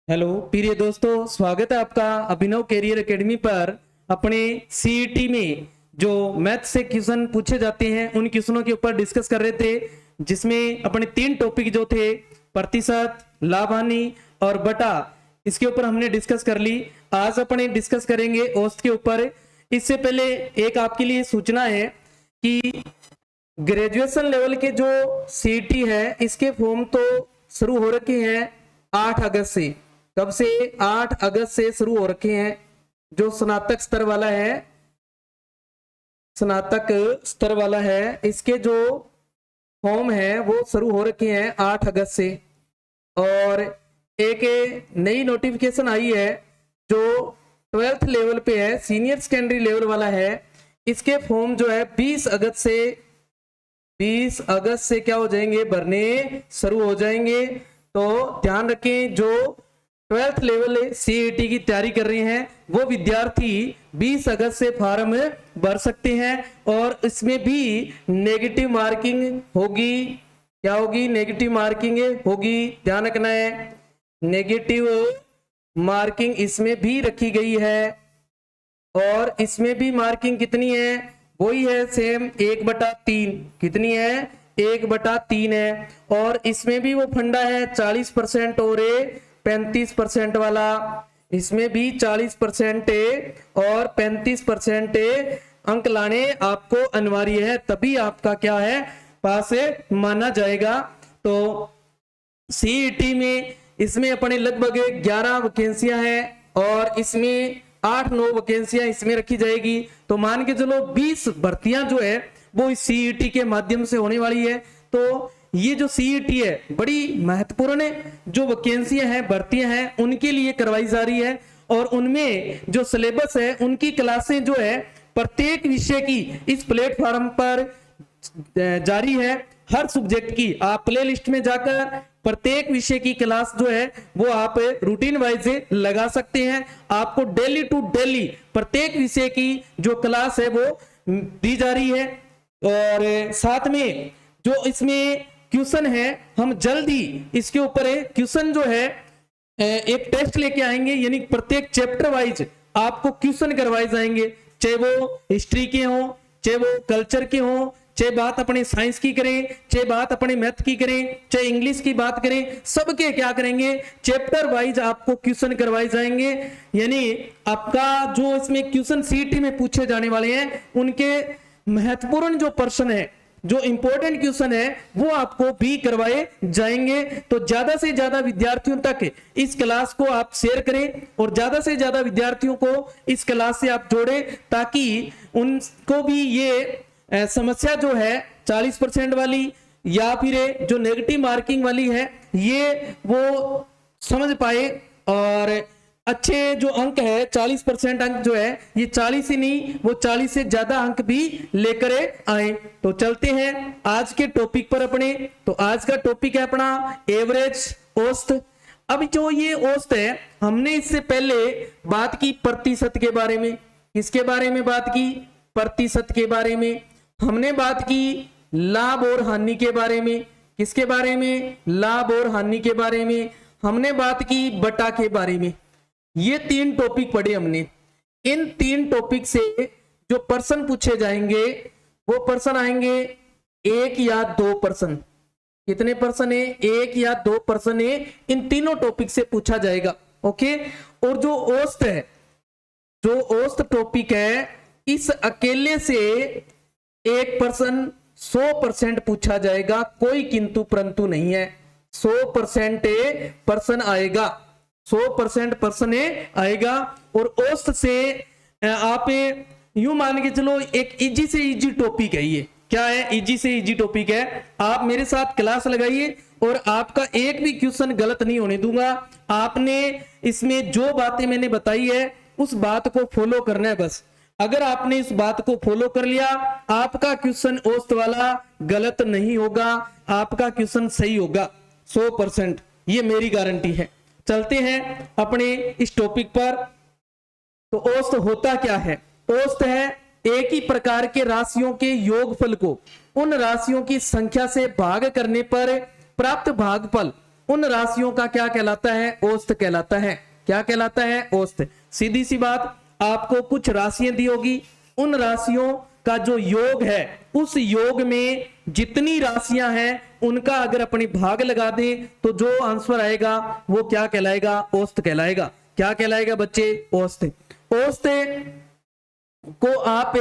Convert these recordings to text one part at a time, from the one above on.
Hello प्रिय दोस्तों, स्वागत है आपका अभिनव कैरियर एकेडमी पर। अपने सीईटी में जो मैथ से क्वेश्चन पूछे जाते हैं उन क्वेश्चनों के ऊपर डिस्कस कर रहे थे, जिसमें अपने 3 टॉपिक जो थे प्रतिशत, लाभ हानि और बटा, इसके ऊपर हमने डिस्कस कर ली। आज अपने डिस्कस करेंगे औसत के ऊपर। इससे पहले एक आपके लिए सूचना है कि ग्रेजुएशन लेवल के जो सीईटी है इसके फॉर्म तो शुरू हो रखे हैं 8 अगस्त से। कब से? 8 अगस्त से शुरू हो रखे हैं। जो स्नातक स्तर वाला है, स्नातक स्तर वाला है, इसके जो फॉर्म है वो शुरू हो रखे हैं 8 अगस्त से। और एक नई नोटिफिकेशन आई है जो 12th लेवल पे है, सीनियर सेकेंडरी लेवल वाला है। इसके फॉर्म जो है 20 अगस्त से क्या हो जाएंगे, भरने शुरू हो जाएंगे। तो ध्यान रखें, जो 12th लेवल सीईटी की तैयारी कर रहे हैं वो विद्यार्थी 20 अगस्त से फॉर्म भर सकते हैं। और इसमें भी नेगेटिव मार्किंग होगी। क्या होगी? नेगेटिव मार्किंग होगी। ध्यान रखना है, नेगेटिव मार्किंग इसमें भी रखी गई है। और इसमें भी मार्किंग कितनी है? वही है सेम 1/3। कितनी है? 1/3 है। और इसमें भी वो फंडा है 40% और 35% वाला। इसमें भी 40% और 35% अंक लाने आपको अनिवार्य है, तभी आपका क्या है, पास माना जाएगा। तो सीईटी में इसमें अपने लगभग 11 वैकेंसियां हैं और इसमें 8-9 वैकेंसियां इसमें रखी जाएगी। तो मान के चलो 20 भर्तियां जो है वो इस सीईटी के माध्यम से होने वाली है। तो ये जो सीईटी है बड़ी महत्वपूर्ण है, जो वैकेंसियां हैं, भर्तियां हैं, उनके लिए करवाई जा रही है। और उनमें जो सिलेबस है, उनकी क्लासें जो है प्रत्येक विषय की इस प्लेटफॉर्म पर जारी है। हर सब्जेक्ट की आप प्ले लिस्ट में जाकर प्रत्येक विषय की क्लास जो है वो आप रूटीन वाइज लगा सकते हैं। आपको डेली टू डेली प्रत्येक विषय की जो क्लास है वो दी जा रही है। और साथ में जो इसमें क्वेश्चन है, हम जल्द ही इसके ऊपर क्वेश्चन जो है एक टेस्ट लेके आएंगे, यानी प्रत्येक चैप्टर वाइज आपको क्वेश्चन करवाए जाएंगे। चाहे वो हिस्ट्री के हो, चाहे वो कल्चर के हो, चाहे बात अपने साइंस की करें, चाहे बात अपने मैथ की करें, चाहे इंग्लिश की बात करें, सबके क्या करेंगे, चैप्टर वाइज आपको क्वेश्चन करवाए जाएंगे। यानी आपका जो इसमें क्वेश्चन सीईटी में पूछे जाने वाले हैं उनके महत्वपूर्ण जो प्रश्न है, जो इंपॉर्टेंट क्वेश्चन है, वो आपको भी करवाए जाएंगे। तो ज्यादा से ज्यादा विद्यार्थियों तक इस क्लास को आप शेयर करें और ज्यादा से ज्यादा विद्यार्थियों को इस क्लास से आप जोड़ें, ताकि उनको भी ये समस्या जो है 40% वाली या फिर जो नेगेटिव मार्किंग वाली है ये वो समझ पाए। और अच्छे जो अंक है, 40% अंक जो है, ये 40 ही नहीं, वो 40 से ज्यादा अंक भी लेकर आए। तो चलते हैं आज के टॉपिक पर अपने। तो आज का टॉपिक है अपना एवरेज, औसत। अब जो ये औसत है, हमने इससे पहले बात की प्रतिशत के बारे में। किसके बारे में बात की? प्रतिशत के बारे में। हमने बात की लाभ और हानि के बारे में। किसके बारे में? लाभ और हानि के बारे में। हमने बात की बटा के बारे में। ये 3 टॉपिक पढ़े हमने। इन 3 टॉपिक से जो प्रश्न पूछे जाएंगे वो प्रश्न आएंगे 1 या 2 प्रश्न। कितने प्रश्न है? 1 या 2 प्रश्न है, इन तीनों टॉपिक से पूछा जाएगा। ओके। और जो औसत है, जो औसत टॉपिक है, इस अकेले से एक प्रश्न 100% पूछा जाएगा, कोई किंतु परंतु नहीं है। 100% प्रश्न आएगा, 100% प्रश्न आएगा। और औसत से आप यूं मान के चलो एक इजी से इजी टॉपिक है। ये क्या है? इजी से इजी टॉपिक है। आप मेरे साथ क्लास लगाइए और आपका एक भी क्वेश्चन गलत नहीं होने दूंगा। आपने इसमें जो बातें मैंने बताई है उस बात को फॉलो करना है बस। अगर आपने इस बात को फॉलो कर लिया, आपका क्वेश्चन औसत वाला गलत नहीं होगा, आपका क्वेश्चन सही होगा 100%। ये मेरी गारंटी है। चलते हैं अपने इस टॉपिक पर। तो औसत होता क्या है? औसत है एक ही प्रकार के राशियों के योगफल को उन राशियों की संख्या से भाग करने पर प्राप्त भागफल उन राशियों का क्या कहलाता है? औसत कहलाता है। क्या कहलाता है? औसत। सीधी सी बात, आपको कुछ राशियां दी होगी, उन राशियों का जो योग है, उस योग में जितनी राशियां हैं उनका अगर अपने भाग लगा दें तो जो आंसर आएगा वो क्या कहलाएगा? औसत कहलाएगा। क्या कहलाएगा बच्चे? औसत। औसत को आप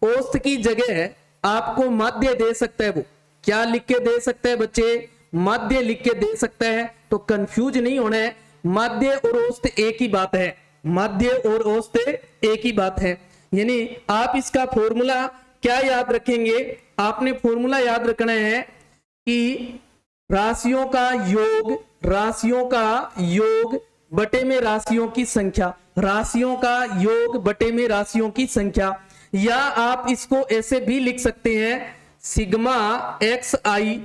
औसत की जगह आपको माध्य दे सकता है, वो क्या लिख के दे सकता है बच्चे? माध्य लिख के दे सकता है। तो कंफ्यूज नहीं होना है, माध्य और औसत एक ही बात है। माध्य और औसत एक ही बात है। यानी आप इसका फॉर्मूला क्या याद रखेंगे? आपने फॉर्मूला याद रखना है कि राशियों का योग बटे में राशियों की संख्या, राशियों का योग बटे में राशियों की संख्या। या आप इसको ऐसे भी लिख सकते हैं, सिग्मा एक्स आई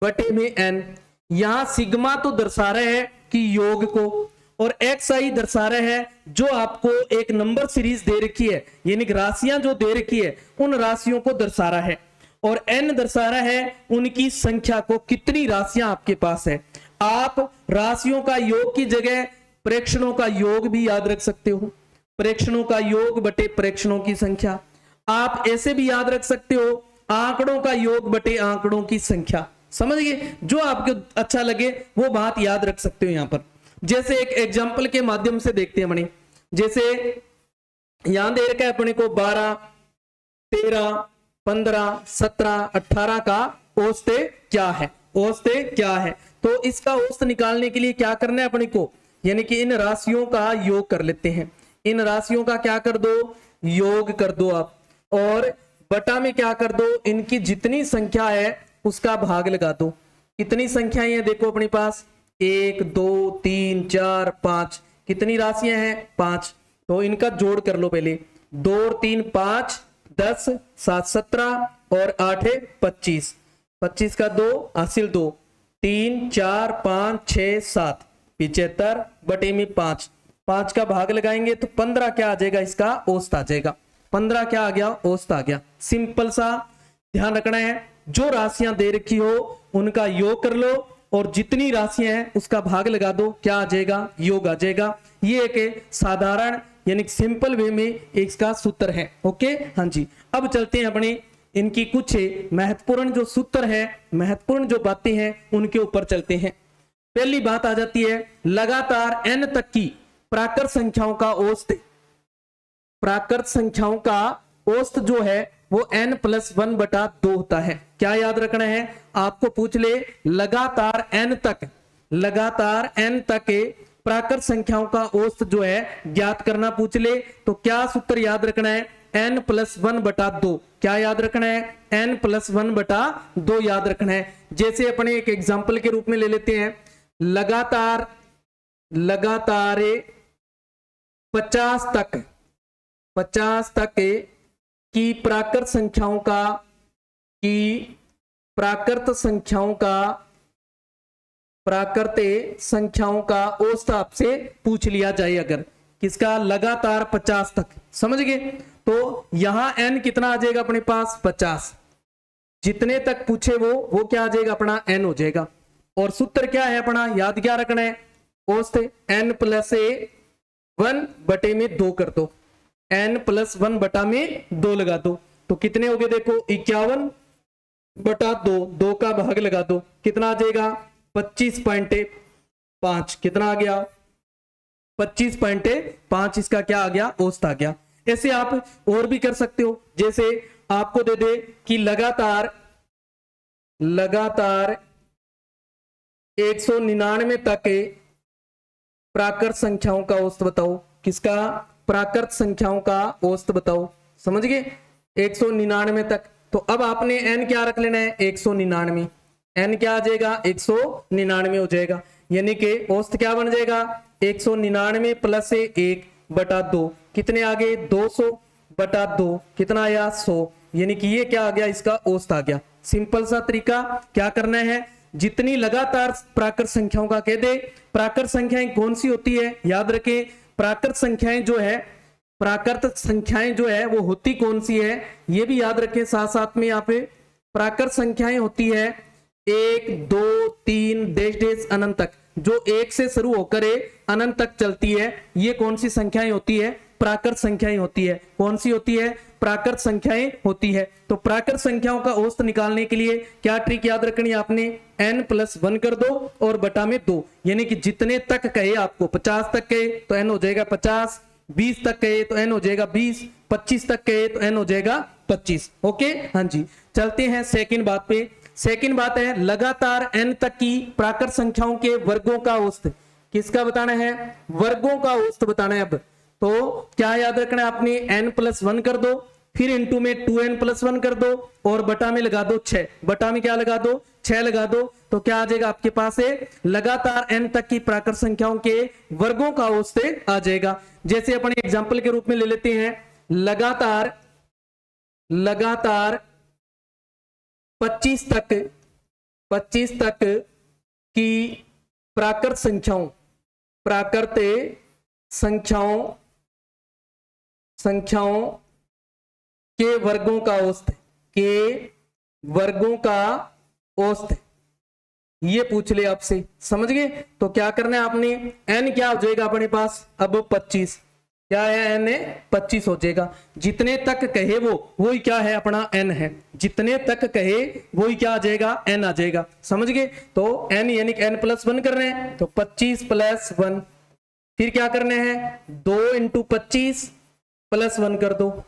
बटे में एन। यहां सिग्मा तो दर्शा रहे हैं कि योग को, और एक्स आई दर्शा रहे हैं जो आपको एक नंबर सीरीज दे रखी है, यानी कि राशियां जो दे रखी है उन राशियों को दर्शा रहा है, और एन दर्शा रहा है उनकी संख्या को, कितनी राशियां आपके पास है। आप राशियों का योग की जगह प्रेक्षणों का योग भी याद रख सकते हो, प्रेक्षणों का योग बटे प्रेक्षणों की संख्या। आप ऐसे भी याद रख सकते हो, आंकड़ों का योग बटे आंकड़ों की संख्या। समझ गए? जो आपको अच्छा लगे वो बात याद रख सकते हो। यहां पर जैसे एक एग्जाम्पल के माध्यम से देखते हैं अपने, जैसे यहां दे रखा है अपने को 12, 13, 15, 17, 18 का औसत क्या है? औसत क्या है? तो इसका औसत निकालने के लिए क्या करना है अपने को? यानी कि इन राशियों का योग कर लेते हैं। इन राशियों का क्या कर दो? योग कर दो आप, और बटा में क्या कर दो? इनकी जितनी संख्या है उसका भाग लगा दो। कितनी संख्याएं हैं देखो अपने पास? 1, 2, 3, 4, 5। कितनी राशियां हैं? 5। तो इनका जोड़ कर लो पहले। 2 और 3 5, 10, 7 17 और 8 25। 25 का 2 हासिल 2, 3 4 5 6 7, 75 बटे में 5। 5 का भाग लगाएंगे तो 15 क्या आ जाएगा? इसका औसत आ जाएगा। 15 क्या आ गया? औसत आ गया। सिंपल सा ध्यान रखना है, जो राशियां दे रखी हो उनका योग कर लो और जितनी राशियां हैं उसका भाग लगा दो, क्या आ जाएगा? योग आ जाएगा। ये एक साधारण यानी सिंपल वे में इसका सूत्र है। ओके, हाँ जी। अब चलते हैं अपने इनकी कुछ महत्वपूर्ण जो सूत्र है, महत्वपूर्ण जो बातें हैं उनके ऊपर चलते हैं। पहली बात आ जाती है लगातार n तक की प्राकृत संख्याओं का औसत। प्राकृत संख्याओं का औसत जो है वो n+1 बटा 2 होता है। क्या याद रखना है? आपको पूछ ले लगातार n तक प्राकृत संख्याओं का औसत जो है ज्ञात करना पूछ ले, तो क्या सूत्र याद रखना है? n+1 बटा 2। क्या याद रखना है? n+1 बटा 2 याद रखना है। जैसे अपने एक एग्जाम्पल के रूप में ले लेते हैं, लगातार 50 तक की प्राकृत संख्याओं का औसत आपसे पूछ लिया जाए, अगर किसका? लगातार 50 तक। समझ गए? तो यहां n कितना आ जाएगा अपने पास? 50। जितने तक पूछे वो क्या आ जाएगा? अपना n हो जाएगा। और सूत्र क्या है अपना? याद क्या रखना है? औसत n+1 बटे में 2 कर दो, n+1 बटा में 2 लगा दो, तो कितने हो गए देखो? 51 बटा 2, 2 का भाग लगा दो, कितना आ जाएगा? 25.5। कितना आ गया? 25.5। इसका क्या आ गया? औसत आ गया। ऐसे आप और भी कर सकते हो, जैसे आपको दे दे कि लगातार 199 तक प्राकृत संख्याओं का औसत बताओ। किसका? प्राकृत संख्याओं का औसत बताओ। समझ गए? 199 तक। तो अब आपने n क्या रख लेना है? 199। n क्या आ जाएगा? 199 हो जाएगा। यानी कि औसत क्या बन जाएगा? 199 प्लस 1 बटा 2। कितने आ गए? 200 बटा 2। कितना आया? 100। यानी कि ये क्या आ गया? इसका औसत आ गया। सिंपल सा तरीका क्या करना है? जितनी लगातार प्राकृत संख्याओं का कह दे। प्राकृत संख्याएं कौन सी होती है? याद रखें, प्राकृत संख्याएं जो है वो होती कौन सी है, ये भी याद रखें। साथ साथ में यहाँ पे प्राकृत संख्याएं होती है 1 2 3 डैश डैश अनंत तक, जो 1 से शुरू होकर अनंत तक चलती है, ये कौन सी संख्याएं होती है? प्राकृत संख्याएं होती है। कौन सी होती है? प्राकृत संख्याएं होती है। तो प्राकृत संख्याओं का औसत निकालने के लिए क्या ट्रिक याद रखनी है आपने? n+1 कर दो और बटा में 2, यानी कि जितने तक कहे आपको, 50 तक कहे तो n हो जाएगा 50, 20 तक कहे तो n हो जाएगा 20, 25 तक कहे तो n हो जाएगा 25। ओके, हाँ जी। चलते हैं सेकंड बात पे। सेकंड बात है लगातार n तक की प्राकृत संख्याओं के वर्गों का औसत। किसका बताना है? वर्गों का औसत बताना है। अब तो क्या याद रखना है आपने? n+1 कर दो, फिर इंटू में 2n+1 कर दो और बटा में लगा दो 6। बटा में क्या लगा दो? 6 लगा दो। तो क्या आ जाएगा आपके पास है? लगातार n तक की प्राकृत संख्याओं के वर्गों का औसत आ जाएगा। जैसे अपने एग्जाम्पल के रूप में ले लेते हैं, लगातार 25 तक की प्राकृत संख्याओं के वर्गों का औसत ये पूछ ले आपसे, समझ गए? तो क्या करना है आपने? n क्या हो जाएगा अपने पास? अब 25 क्या है? n 25 हो जाएगा। जितने तक कहे वही क्या है? अपना n है। जितने तक कहे वही क्या आ जाएगा? n आ जाएगा। समझ गए? तो n यानी n+1 कर रहे हैं तो 25 + 1, फिर क्या करने हैं? 2 × 25 + 1 कर दो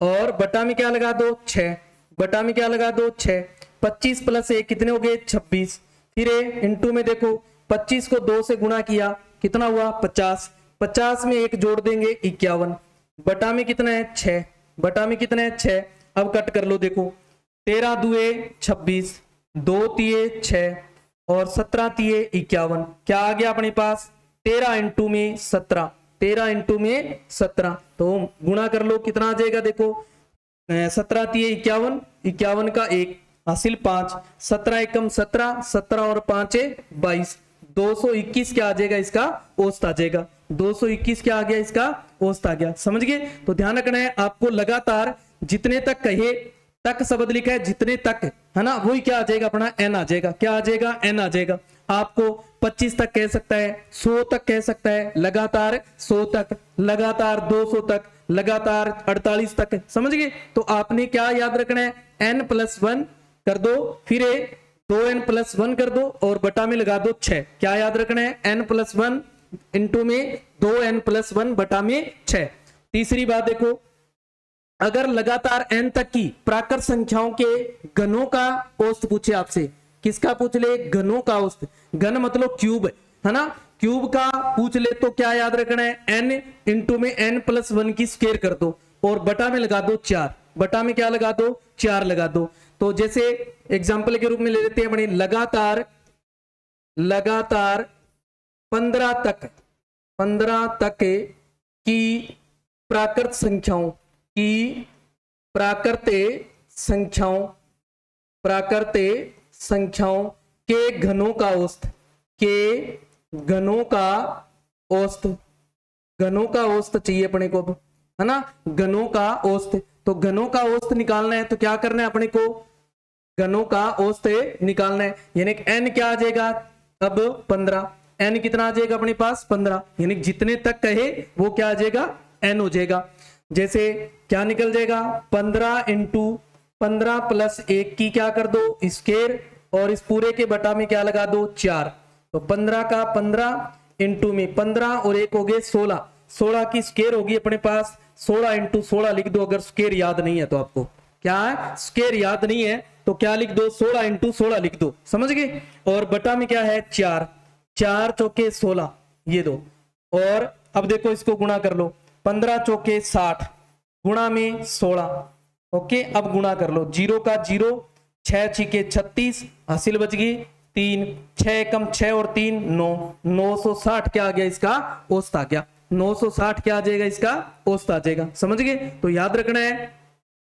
और बटा में क्या लगा दो? 6। बटा में क्या लगा दो? 6। 25 + 1 कितने हो गए? 26। फिर इंटू में देखो 25 को 2 से गुणा किया, कितना हुआ? 50। 50 में 1 जोड़ देंगे 51। बटा में कितना है? 6। बटा में कितना है? 6। अब कट कर लो, देखो 13 दूए 26, 2 तिये 6 और 17 तिये 51। क्या आ गया अपने पास? 13 × में 17। 13 × में 17 तो गुणा कर लो, कितना आ जाएगा? देखो 17 तिये 51, 51 का 1 हासिल 5, 17 एकम 17, 17 और 5 22, 221 क्या आ जाएगा? इसका औसत आ जाएगा। 221 क्या आ गया? इसका औसत आ गया। समझ गए? तो ध्यान रखना है आपको, लगातार जितने तक कहे, तक शब्द लिखा है जितने तक, है ना, वही क्या आ जाएगा? अपना n आ जाएगा। क्या आ जाएगा? n आ जाएगा। आपको 25 तक कह सकता है, 100 तक कह सकता है, लगातार 100 तक, लगातार 200 तक, लगातार 48 तक। समझ गए? तो आपने क्या याद रखना है? n+1 कर दो, फिर 2n+1 कर दो और बटा में लगा दो 6। क्या याद रखना है? n+1 इंटू में 2n+1 बटा में 6। तीसरी बात देखो, अगर लगातार n तक की प्राकृत संख्याओं के घनों का औसत पूछे आपसे, किसका पूछ ले? घनों का औसत। घन मतलब क्यूब, है ना? क्यूब का पूछ ले तो क्या याद रखना है? n इंटू में n+1 की स्क्वायर कर दो और बटा में लगा दो 4। बटा में क्या लगा दो? 4 लगा दो। तो जैसे एग्जाम्पल के रूप में ले लेते हैं अपने, लगातार 15 तक की प्राकृत संख्याओं के घनों का औसत, घनों का औसत चाहिए अपने को, है ना? घनों का औसत। तो घनों का औसत निकालना है तो क्या करना है अपने को? घनों का औसत निकालना है, यानी n क्या आ जाएगा? अब 15। n कितना आ जाएगा अपने पास? 15। यानी जितने तक कहे वो क्या आ जाएगा? n हो जाएगा। जैसे क्या निकल जाएगा? 15 × 15 + 1 की क्या कर दो? स्क्वायर और इस पूरे के बटा में क्या लगा दो? 4। तो 15 का 15 इंटू में 15 और 1 हो गए 16। 16 की स्क्वायर होगी अपने पास, 16 × 16 लिख दो। अगर स्क्वायर याद नहीं है तो आपको क्या है? स्क्वायर याद नहीं है तो क्या लिख दो? 16 × 16 लिख दो। समझ गए? और बटा में क्या है? 4। 4 चौके 16, ये दो। और अब देखो इसको गुणा कर लो, 15 चौके 60 गुणा में 16। ओके, अब गुणा कर लो, 0 का 0, 6 छिके 36 हासिल बच गई 3, 6 एकम 6 और 3 9, 960 क्या आ गया? इसका औसत आ गया। 960 क्या आ जाएगा? इसका औसत आ जाएगा। समझ गए? तो याद रखना है,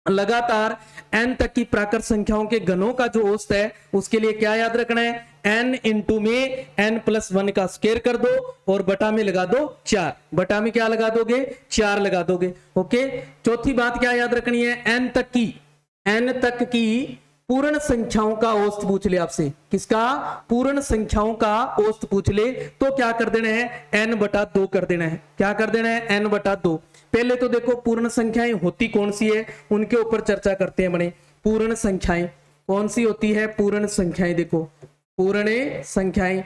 लगातार n तक की प्राकृत संख्याओं के घनों का जो औसत है उसके लिए क्या याद रखना है? n इंटू में n+1 का स्क्वायर कर दो और बटा में लगा दो 4। बटा में क्या लगा दोगे? 4 लगा दोगे। ओके, चौथी बात क्या याद रखनी है? n तक की पूर्ण संख्याओं का औसत पूछ ले आपसे, किसका? पूर्ण संख्याओं का औसत पूछ ले तो क्या कर देना है? n/2 कर देना है। क्या कर देना है? n/2। पहले तो देखो पूर्ण संख्याएं होती कौन सी है, उनके ऊपर चर्चा करते हैं बने। पूर्ण संख्याएं कौन सी होती है? पूर्ण संख्याएं, देखो पूर्ण संख्याएं,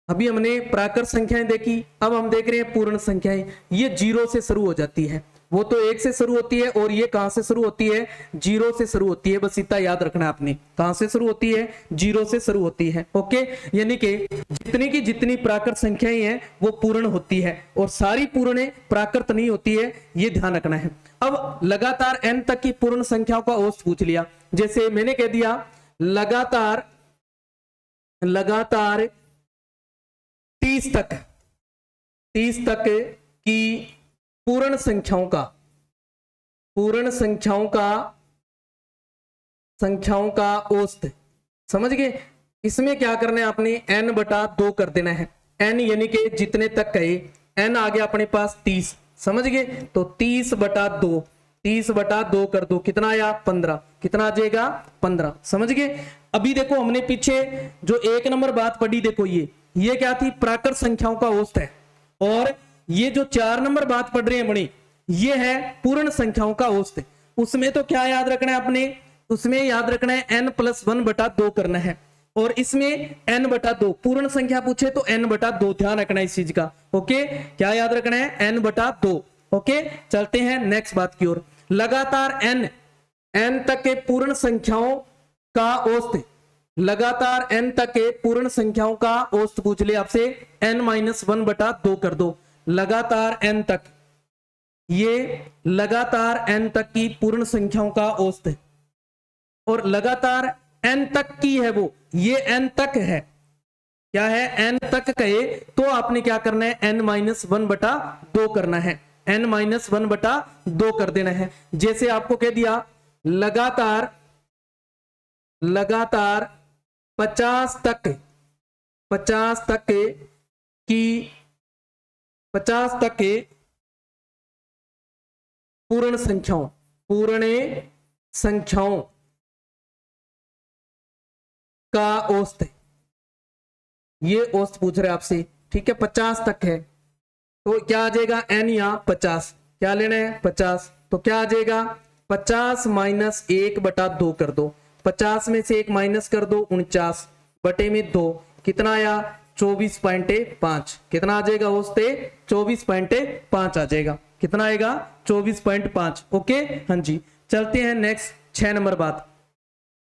अभी हमने प्राकृत संख्याएं देखी, अब हम देख रहे हैं पूर्ण संख्याएं। ये 0 से शुरू हो जाती है, वो तो 1 से शुरू होती है, और ये कहां से शुरू होती है? 0 से शुरू होती है। बस इतना याद रखना है आपने, कहां से शुरू होती है? 0 से शुरू होती है। ओके, यानी कि जितनी की जितनी प्राकृत संख्याएं हैं वो पूर्ण होती है, और सारी पूर्ण प्राकृत नहीं होती है, ये ध्यान रखना है। अब लगातार n तक की पूर्ण संख्याओं का औसत पूछ लिया। जैसे मैंने कह दिया लगातार 30 तक की पूर्ण संख्याओं का औसत, समझ गए? इसमें क्या करना है आपने? n/2 कर देना है। n यानी कि जितने तक कहे, n आ गया अपने पास 30, समझ गए? तो 30/2 कर दो, कितना आया? 15। कितना आ जाएगा? 15, समझ गए? अभी देखो हमने पीछे जो 1 नंबर बात पढ़ी, देखो ये क्या थी? प्राकृत संख्याओं का औसत है। और ये जो 4 नंबर बात पढ़ रहे हैं बड़ी, ये है पूर्ण संख्याओं का औसत। उसमें तो क्या याद रखना है आपने? उसमें याद रखना है n+1/2 करना है, और इसमें n/2 पूर्ण संख्या पूछे तो n/2 ध्यान रखना है इस चीज का। ओके, क्या याद रखना है? n/2। ओके, चलते हैं नेक्स्ट बात की ओर। लगातार n तक के पूर्ण संख्याओं का औसत, लगातार n तक के पूर्ण संख्याओं का औसत पूछ ले आपसे, n-1/2 कर दो। लगातार n तक, ये लगातार n तक की पूर्ण संख्याओं का औसत है, और लगातार n तक की है वो, ये n तक है। क्या है? n तक कहे तो आपने क्या करना है? n-1/2 करना है, n-1/2 कर देना है। जैसे आपको कह दिया लगातार 50 तक के पूर्ण संख्याओं का औसत, ये औसत पूछ रहे आपसे, ठीक है? 50 तक है तो क्या आ जाएगा? n या 50, क्या लेना है? 50। तो क्या आ जाएगा? 50 - 1/2 कर दो, 50 में से 1 माइनस कर दो, 49/2, कितना आया? 24.5। कितना आ जाएगा औसत? 24.5 आ जाएगा। कितना आएगा? 24.5। ओके, हाँ जी। चलते हैं नेक्स्ट 6 नंबर बात।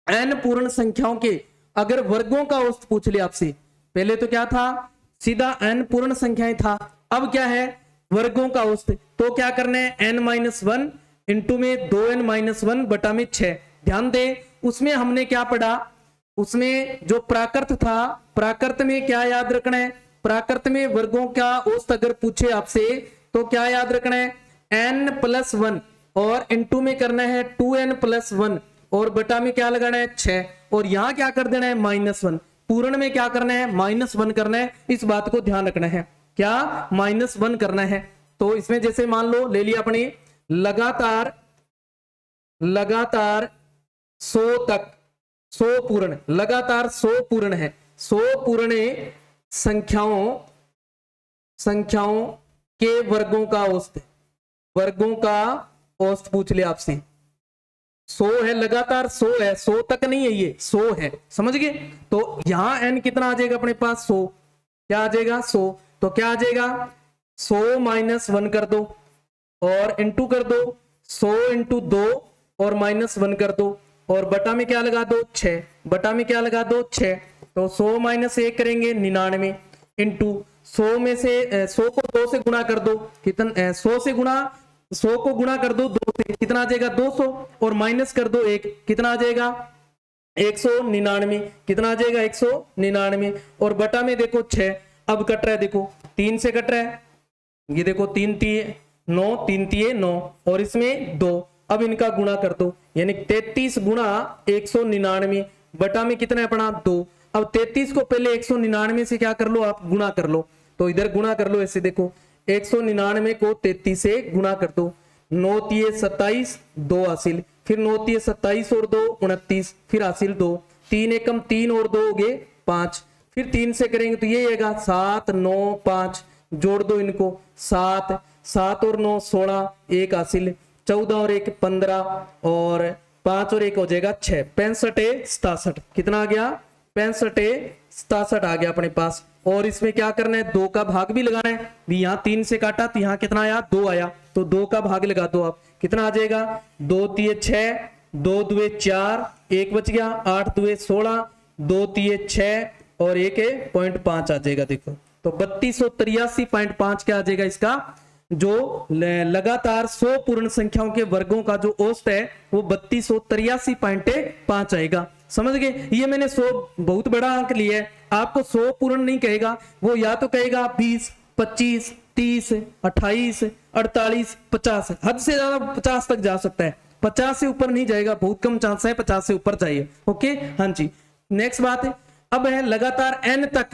n पूर्ण संख्याओं के अगर वर्गों का औसत पूछ लिया आपसे, पहले तो क्या था? सीधा n पूर्ण संख्याएं था, अब क्या है? वर्गों का औसत। तो क्या करना है? n-1 इंटू में 2n-1/6। ध्यान दे, उसमें हमने क्या पढ़ा? उसमें जो प्राकृत था, प्राकृत में क्या याद रखना है? प्राकृत में वर्गों का औसत अगर पूछे आपसे तो क्या याद रखना है? n+1, और इंटू में करना है 2n+1, और बटा में क्या लगाना है? 6, और यहां क्या कर देना है? -1। पूर्ण में क्या करना है? -1 करना है। इस बात को ध्यान रखना है, क्या? -1 करना है। तो इसमें जैसे मान लो ले लिया अपने लगातार 100 तक, 100 पूर्ण, लगातार 100 पूर्ण है, 100 पूर्ण संख्याओं के वर्गों का औसत, वर्गों का औसत पूछ ले आपसे। 100 है, लगातार 100 है, 100 तक नहीं है, ये 100 है, समझ गए? तो यहां n कितना आ जाएगा अपने पास? 100। क्या आ जाएगा? 100। तो क्या आ जाएगा? 100 - 1 कर दो, और इंटू कर दो 100 × 2, और -1 कर दो, और बटा में क्या लगा दो? 6। बटा में क्या लगा दो? 6। तो 100 - 1 करेंगे 99, इंटू 100 में से 100 को 2 से गुणा कर दो, कितना? 100 को गुणा कर दो 2 से, कितना आ जाएगा? 200, और माइनस कर दो 1, कितना आ जाएगा? 199। कितना आ जाएगा? 199, और बटा में देखो 6। अब कट रहा है, देखो 3 से कट रहा है, ये देखो 3 3 9, 3 3 9, और इसमें 2। अब इनका गुणा कर दो, यानी 33 × 199, बटा में कितना है अपना? 2। अब 33 को पहले 199 से क्या कर लो आप? गुणा कर लो। तो इधर गुणा कर लो ऐसे, देखो 199 को 33 से गुणा कर दो, 9 3 27, 2 हासिल, फिर 9 तिये 27 और 2 29, फिर हासिल 2, 3 एकम 3 और 2 हो गए 5, फिर 3 से करेंगे तो ये आएगा 7 9 5, जोड़ दो इनको 7 7 और 9 16, 1 हासिल, 14 और 1 15, और 5 और 1 हो जाएगा 6, 65 67, कितना आ गया 65 67 आ गया अपने पास। और इसमें क्या करना है, 2 का भाग भी लगाना है, भी यहाँ 3 से काटा तो यहाँ कितना आया 2 आया, तो 2 का भाग लगा दो आप, कितना आ जाएगा 2 तिये 6, 2 दुए 4, 1 बच गया, 8 दुए 16, 2 तिये 6 और 1 0.5 आ जाएगा। देखो तो 3283.5 क्या आ जाएगा इसका, जो लगातार 100 पूर्ण संख्याओं के वर्गों का जो औसत है वो 3283.5 आएगा। समझ गए, ये मैंने 100 बहुत बड़ा अंक लिया है, आपको 100 पूर्ण नहीं कहेगा, वो या तो कहेगा 20 25 30 28 48 50, हद से ज्यादा 50 तक जा सकता है, 50 से ऊपर नहीं जाएगा, बहुत कम चांस है 50 से ऊपर जाइए। ओके हाँ जी, नेक्स्ट बात है, अब है लगातार n तक,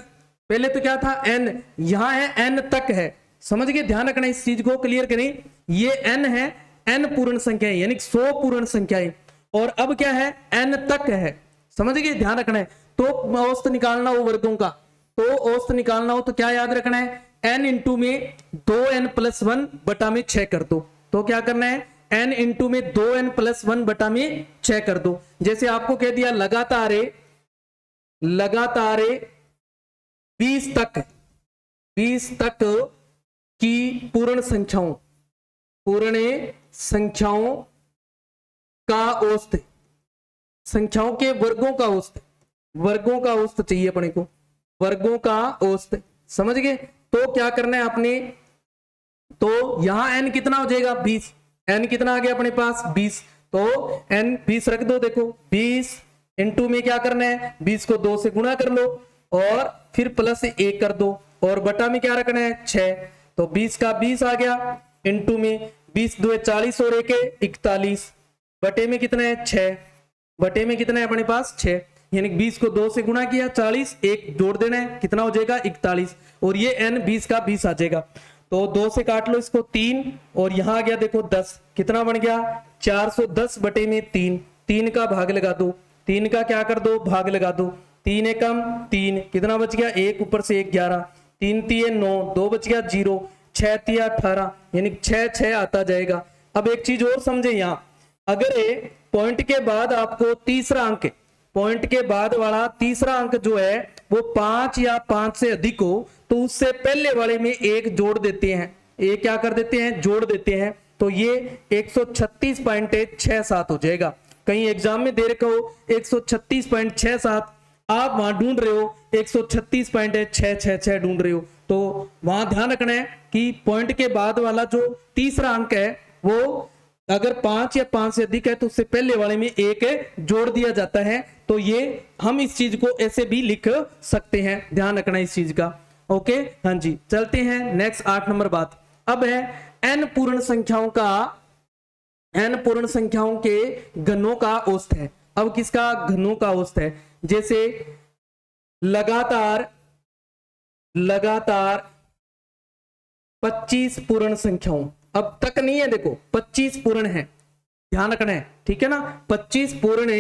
पहले तो क्या था n, यहां है n तक है, समझ गए, ध्यान रखना इस चीज को, क्लियर करें, ये n है, n पूर्ण संख्या है यानी 100 पूर्ण संख्या है, और अब क्या है n तक है, समझ गए, ध्यान रखना है। तो औसत निकालना हो वर्गों का, तो औसत निकालना हो तो क्या याद रखना है, n इंटू में 2n+1 बटा में 6 कर दो, तो क्या करना है n इंटू में 2n+1 बटा में 6 कर दो। जैसे आपको कह दिया लगातार 20 तक की पूर्ण संख्याओं का औसत, संख्याओं के वर्गों का औसत चाहिए अपने को, वर्गों का औसत, समझ गए। तो क्या करना है आपने, तो यहां n कितना हो जाएगा 20, n कितना आ गया अपने पास 20, तो n 20 रख दो, देखो 20 इंटू में क्या करना है 20 को 2 से गुणा कर लो और फिर प्लस 1 कर दो, और बटा में क्या रखना है 6, तो 20 का 20 आ गया, इंटू में 20 2 40 और 1 41, बटे में कितना है 6, बटे में कितना है अपने पास 6, यानी 20 को 2 से गुणा किया 40, 1 जोड़ देना है, कितना हो जाएगा 41, और ये n 20 का 20 आ जाएगा, तो 2 से काट लो इसको 3, और यहां आ गया देखो 10, कितना बन गया 410 बटे में 3, 3 का भाग लगा दो, 3 का क्या कर दो भाग लगा दो, 3 एकम 3, कितना बच गया 1 ऊपर से 1 11, 3 तिये 9, 2 बच गया 0, 6 तिया 18, यानी 6 6 आता जाएगा। अब एक चीज और समझे, यहाँ अगर पॉइंट के बाद आपको तीसरा अंक, पॉइंट के बाद वाला तीसरा अंक जो है वो 5 या 5 से अधिक हो, तो उससे पहले वाले में 1 जोड़ देते हैं, एक क्या कर देते हैं जोड़ देते हैं, तो ये 136.67 हो जाएगा। कहीं एग्जाम में दे रखा हो 136.67, आप वहां ढूंढ रहे हो 136.666 ढूंढ रहे हो, तो वहां ध्यान रखना है कि पॉइंट के बाद वाला जो तीसरा अंक है वो अगर 5 या 5 से अधिक है तो उससे पहले वाले में 1 जोड़ दिया जाता है, तो ये हम इस चीज को ऐसे भी लिख सकते हैं, ध्यान रखना इस चीज का। ओके हाँ जी, चलते हैं नेक्स्ट 8 नंबर बात। अब है n पूर्ण संख्याओं के घनों का औसत है। अब किसका घनों का औसत है, जैसे लगातार 25 पूर्ण संख्याओं, अब तक नहीं है देखो 25 पूर्ण है, ध्यान रखना है, ठीक है ना, 25 पूर्ण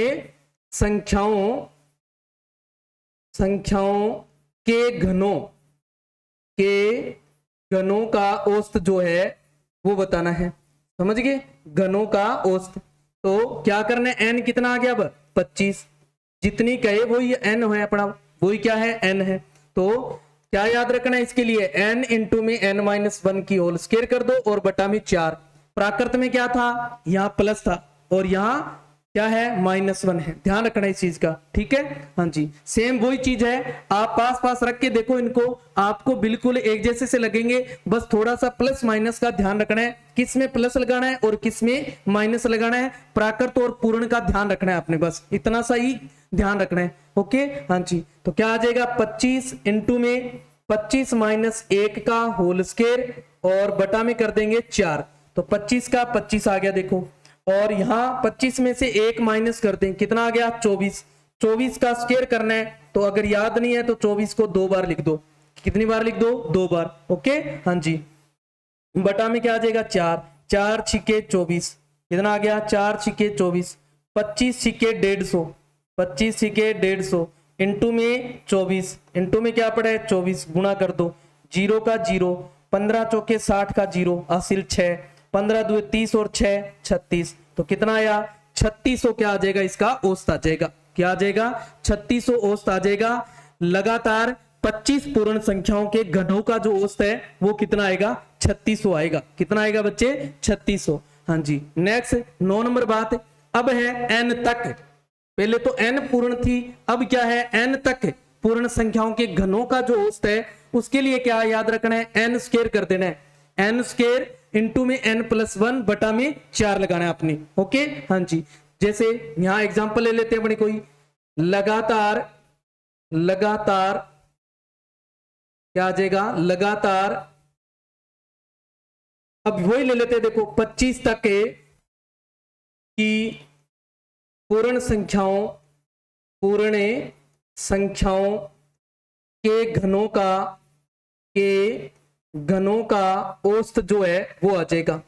संख्याओं के घनों का औसत जो है वो बताना है, समझ गए, घनों का औसत। तो क्या करना है, n कितना आ गया अब 25, जितनी कहे वही n है अपना, वही क्या है n है, तो क्या याद रखना है इसके लिए, n इंटू में n-1 की होल स्क्वायर कर दो और बटा में 4, प्राकृत में क्या था यहाँ प्लस था और यहाँ क्या है -1 है, ध्यान रखना इस चीज का, ठीक है हाँ जी। सेम वही चीज है, आप पास रख के देखो इनको, आपको बिल्कुल एक जैसे से लगेंगे, बस थोड़ा सा प्लस माइनस का ध्यान रखना है, किस में प्लस लगाना है और किस में माइनस लगाना है, प्राकृत और पूर्ण का ध्यान रखना है आपने, बस इतना सा ही ध्यान रखना है। ओके हाँ जी, तो क्या आ जाएगा 25 इंटू में 25 -1 का होल स्क्वायर और बटा में कर देंगे 4, तो 25 का 25 आ गया देखो, और यहाँ 25 में से 1 माइनस कर दें, कितना आ गया 24, 24 का स्क्वायर करना है, तो अगर याद नहीं है तो 24 को 2 बार लिख दो, कितनी बार लिख दो 2 बार। ओके हाँ जी, बटा में क्या आ जाएगा 4, 4 छिके 24, कितना आ गया, 4 छिके 24, 25 छिके 150, 25 छिके 150 इंटू में 24, इंटू में क्या पड़ा है 24, गुणा कर दो, जीरो का जीरो, 15 चौके 60 का जीरो, हासिल 6, 15 दुए 30 और 6 36, तो कितना आया 3600 क्या आ जाएगा, इसका औसत आ जाएगा, क्या आ जाएगा 3600 औसत आ जाएगा। लगातार 25 पूर्ण संख्याओं के घनों का जो औसत है वो कितना आएगा 3600 आएगा, कितना आएगा बच्चे 3600। हाँ जी, नेक्स्ट 9 नंबर बात, अब है n तक, पहले तो n पूर्ण थी, अब क्या है n तक पूर्ण संख्याओं के घनों का जो औसत है उसके लिए क्या याद रखना है, n स्क्वायर कर देना है, n स्क्वायर इंटू में n+1 बटा में 4 लगाना है आपने। ओके हाँ जी, जैसे यहां एग्जांपल ले लेते हैं अपने कोई, लगातार क्या आ जाएगा, लगातार, अब वही ले लेते हैं, देखो 25 तक की पूर्ण संख्याओं के घनों का औसत जो है वो आ जाएगा,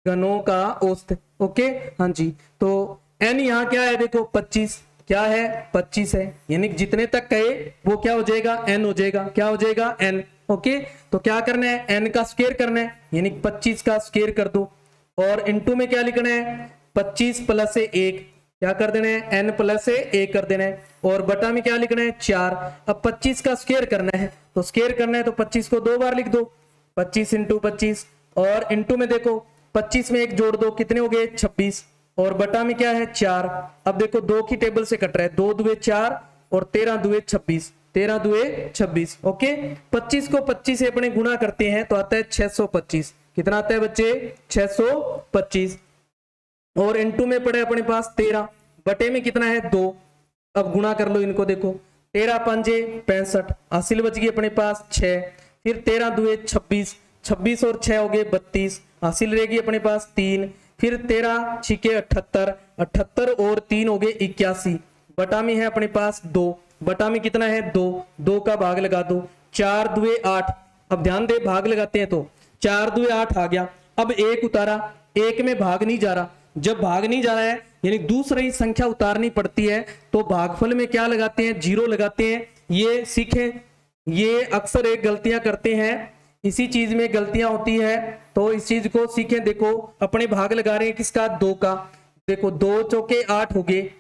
घनों का औसत। ओके हाँ जी, तो n यहाँ क्या है, देखो 25 क्या है 25 है, यानी जितने तक कहे वो क्या हो जाएगा n हो जाएगा, क्या हो जाएगा n। ओके, तो क्या करना है n का स्क्वायर करना है, यानी 25 का स्क्वायर कर दो, और इनटू में क्या लिखना है 25 + 1, क्या कर देना है n + 1 कर देना है, और बटा में क्या लिखना है 4। अब 25 का स्क्वायर करना है, तो स्क्वायर करना है तो 25 को 2 बार लिख दो, 25 × 25, और इनटू में देखो 25 में 1 जोड़ दो, कितने हो गए 26, और बटा में क्या है 4। अब देखो 2 की टेबल से कट रहा है, 2 दुए 4 और 13 दुए 26, 13 दुए 26। ओके, 25 को 25 से अपने गुणा करते हैं तो आता है 625, कितना आता है बच्चे 625, और इनटू में पड़े अपने पास 13, बटे में कितना है 2। अब गुणा कर लो इनको, देखो 13 × 5 = 65, हासिल बच गई अपने पास 6, फिर 13 दुए 26, 26 और 6 हो गए 32, हासिल रहेगी अपने पास 3, फिर 13 छिके 78, 78 और 3 हो गए 81, बटा में है अपने पास 2, बटा में कितना है 2, 2 का भाग लगा दो, 4 दुए 8, अब ध्यान दे भाग लगाते हैं तो 4 दुए 8 आ गया, अब 1 उतारा, 1 में भाग नहीं जा रहा, जब भाग नहीं जा रहा है यानी दूसरी संख्या उतारनी पड़ती है, तो भागफल में क्या लगाते हैं 0 लगाते हैं। ये सीखे, ये अक्सर एक गलतियां करते हैं, इसी चीज में गलतियां होती है, तो इस चीज को सीखें। देखो अपने भाग लगा रहे हैं किसका 2 का, देखो 2 चौके 8 हो गए,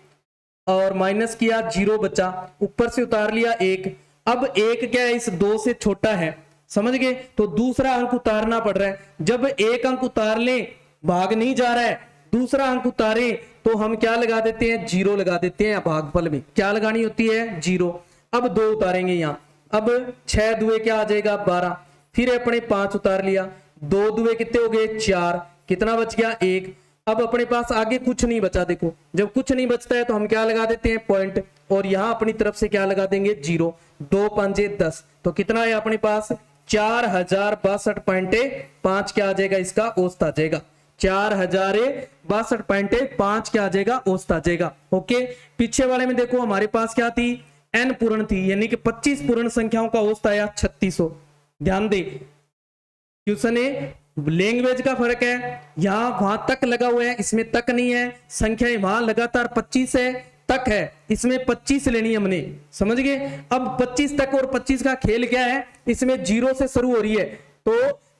और माइनस किया 0 बचा, ऊपर से उतार लिया 1, अब 1 क्या है इस 2 से छोटा है, समझ गए, तो दूसरा अंक उतारना पड़ रहा है। जब एक अंक उतार ले भाग नहीं जा रहा है, दूसरा अंक उतारे तो हम क्या लगा देते हैं 0 लगा देते हैं, भागफल में क्या लगानी होती है 0। अब 2 उतारेंगे यहाँ, अब 6 दुए क्या आ जाएगा 12, फिर अपने 5 उतार लिया, 2 दुए कितने हो गए 4, कितना बच गया 1। अब अपने पास आगे कुछ नहीं बचा, देखो जब कुछ नहीं बचता है तो हम क्या लगा देते हैं पॉइंट, और यहां अपनी तरफ से क्या लगा देंगे 0, 2 × 5 = 10, तो कितना है अपने पास 4062.5 क्या आ जाएगा, इसका औसत आ जाएगा 4062.5 क्या आ जाएगा, औसत आ जाएगा। ओके, पीछे वाले में देखो हमारे पास क्या थी n पूर्ण थी, यानी कि 25 पूर्ण संख्याओं का औसत आया 3600। ध्यान दे क्वेश्चन है, लैंग्वेज का फर्क है, यहां वहां तक लगा हुआ है, इसमें तक नहीं है, संख्याएं वहां लगातार 25 है, तक है, इसमें 25 लेनी है हमने, समझ गए। अब 25 तक और 25 का खेल क्या है, इसमें 0 से शुरू हो रही है, तो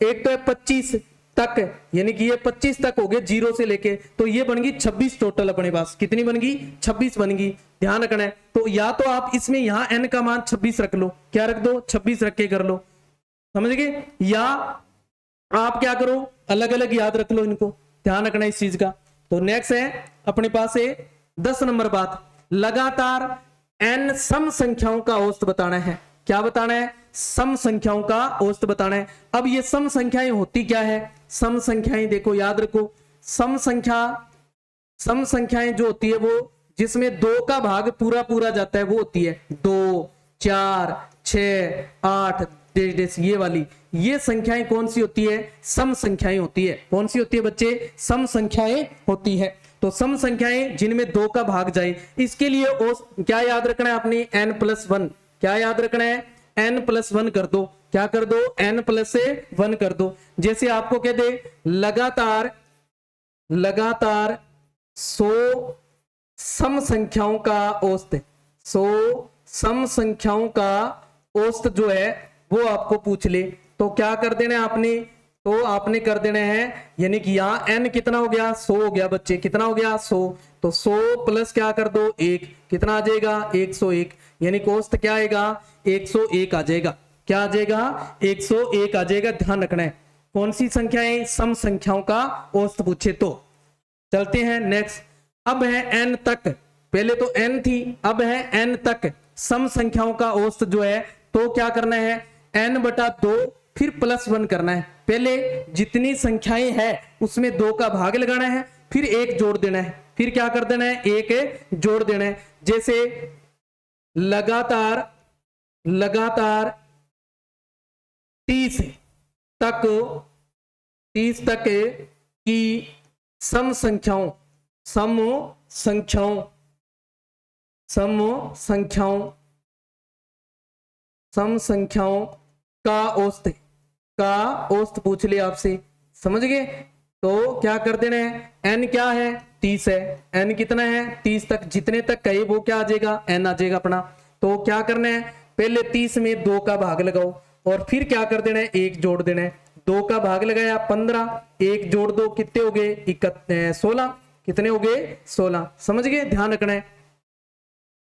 एक तो है 25 तक, यानी कि ये 25 तक हो गए 0 से लेके, तो ये बन गई 26 टोटल अपने पास, कितनी बन गई 26 बन गई। ध्यान रखना है, तो या तो आप इसमें यहां n का मान 26 रख लो, क्या रख दो 26 रख के कर लो, समझ गए, या आप क्या करो अलग अलग याद रख लो इनको, ध्यान रखना इस चीज का। तो नेक्स्ट है अपने पास है 10 नंबर बात, लगातार n सम संख्याओं का औसत बताना है। क्या बताना है, सम संख्याओं का औसत बताना है। अब ये सम संख्याएं होती क्या है, सम संख्याएं देखो याद रखो, सम संख्याएं जो होती है वो जिसमें 2 का भाग पूरा पूरा जाता है वो होती है 2, 4, 6, 8 ये वाली, ये संख्याएं कौन सी होती है, सम संख्याएं होती है। कौन सी होती है बच्चे, सम संख्याएं होती है। तो सम संख्याएं जिनमें 2 का भाग जाए, इसके लिए क्या याद रखना है आपने n+1, क्या याद रखना है n+1 कर दो, क्या कर दो n+1 कर दो। जैसे आपको कह दे लगातार 100 सम संख्याओं का औसत, 100 सम संख्याओं का औसत जो है वो आपको पूछ ले, तो क्या कर देना है आपने, तो आपने कर देना है, यानी कि यहाँ n कितना हो गया, 100 हो गया बच्चे, कितना हो गया 100, तो 100 प्लस क्या कर दो 1, कितना आ जाएगा 101, यानी कि औसत क्या आएगा 101 आ जाएगा, क्या आ जाएगा 101 आ जाएगा। ध्यान रखना है कौन सी संख्याएं, सम संख्याओं का औसत पूछे तो। चलते हैं नेक्स्ट, अब है n तक, पहले तो n थी, अब है n तक सम संख्याओं का औसत जो है, तो क्या करना है n/2 फिर +1 करना है, पहले जितनी संख्याएं हैं उसमें 2 का भाग लगाना है, फिर 1 जोड़ देना है, फिर क्या कर देना है 1 जोड़ देना है। जैसे लगातार 30 तक की सम संख्याओं का औसत पूछ लिया आपसे, समझ गए। तो क्या कर देना है, n क्या है 30 है, n कितना है 30 तक, जितने तक कहे वो क्या आ जाएगा n आ जाएगा अपना। तो क्या करना है, पहले 30 में 2 का भाग लगाओ और फिर क्या कर देना है 1 जोड़ देना है, 2 का भाग लगाया 15, 1 जोड़ दो कितने हो गए 16, कितने हो गए 16, समझ गए। ध्यान रखना है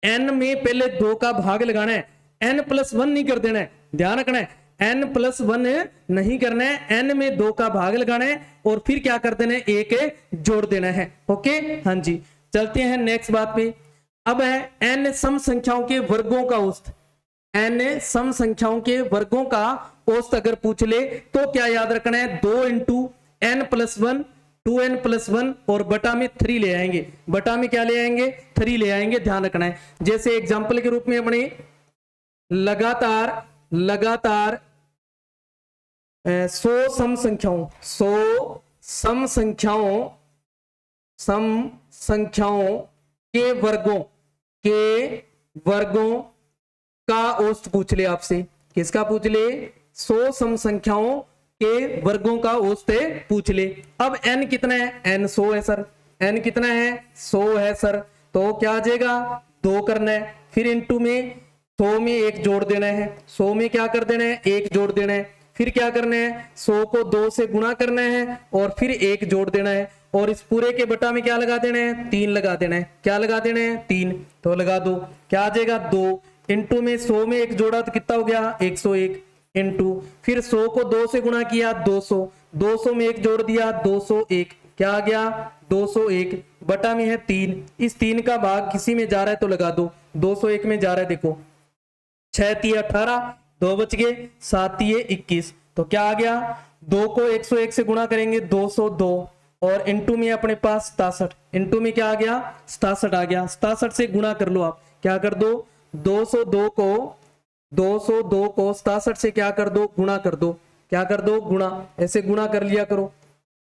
n में पहले 2 का भाग लगाना है, n+1 नहीं कर देना है, ध्यान रखना है n+1 नहीं करना है, n में 2 का भाग लगाना है और फिर क्या कर देना है 1 जोड़ देना है। ओके हाँ जी, चलते हैं नेक्स्ट बात पे। अब है n सम संख्याओं के वर्गों का औसत, n सम संख्याओं के वर्गों का औसत अगर पूछ ले तो क्या याद रखना है, 2 × n+1 2n+1 और बटा में 3 ले आएंगे, बटा में क्या ले आएंगे 3 ले आएंगे, ध्यान रखना है। जैसे एग्जांपल के रूप में अपने लगातार 100 सम संख्याओं के वर्गों का औसत पूछ ले आपसे, किसका पूछ ले 100 सम संख्याओं के वर्गों का औसत पूछ ले। अब n कितना है, n 100 है सर, n कितना है 100 है सर, तो क्या आ जाएगा 2 करना है, फिर इंटू में 100 में 1 जोड़ देना है, 100 में क्या कर देना है 1 जोड़ देना है, फिर क्या करना है 100 को 2 से गुणा करना है और फिर 1 जोड़ देना है, और इस पूरे के बटा में क्या लगा देना है 3 लगा देना है, क्या लगा देना है 3, तो लगा दो, क्या आ जाएगा 2 इंटू में 100 में 1 जोड़ा तो कितना हो गया 101 इंटू, फिर 100 को 2 से गुणा किया 200, 200 में 1 जोड़ दिया 201, क्या आ गया 201 बटा में है 3, इस 3 का भाग किसी में जा रहा है तो लगा दो, 201 में जा रहा है, देखो 6 × 18 2 बच गए, 7 × 21, तो क्या आ गया 2 को 101 से गुणा करेंगे 202 और इंटू में अपने पास 67, इंटू में क्या आ गया 67 आ गया, 67 से गुणा कर लो आप, क्या कर दो 202 को 67 से क्या कर दो गुणा कर दो, क्या कर दो गुणा, ऐसे गुणा कर लिया करो,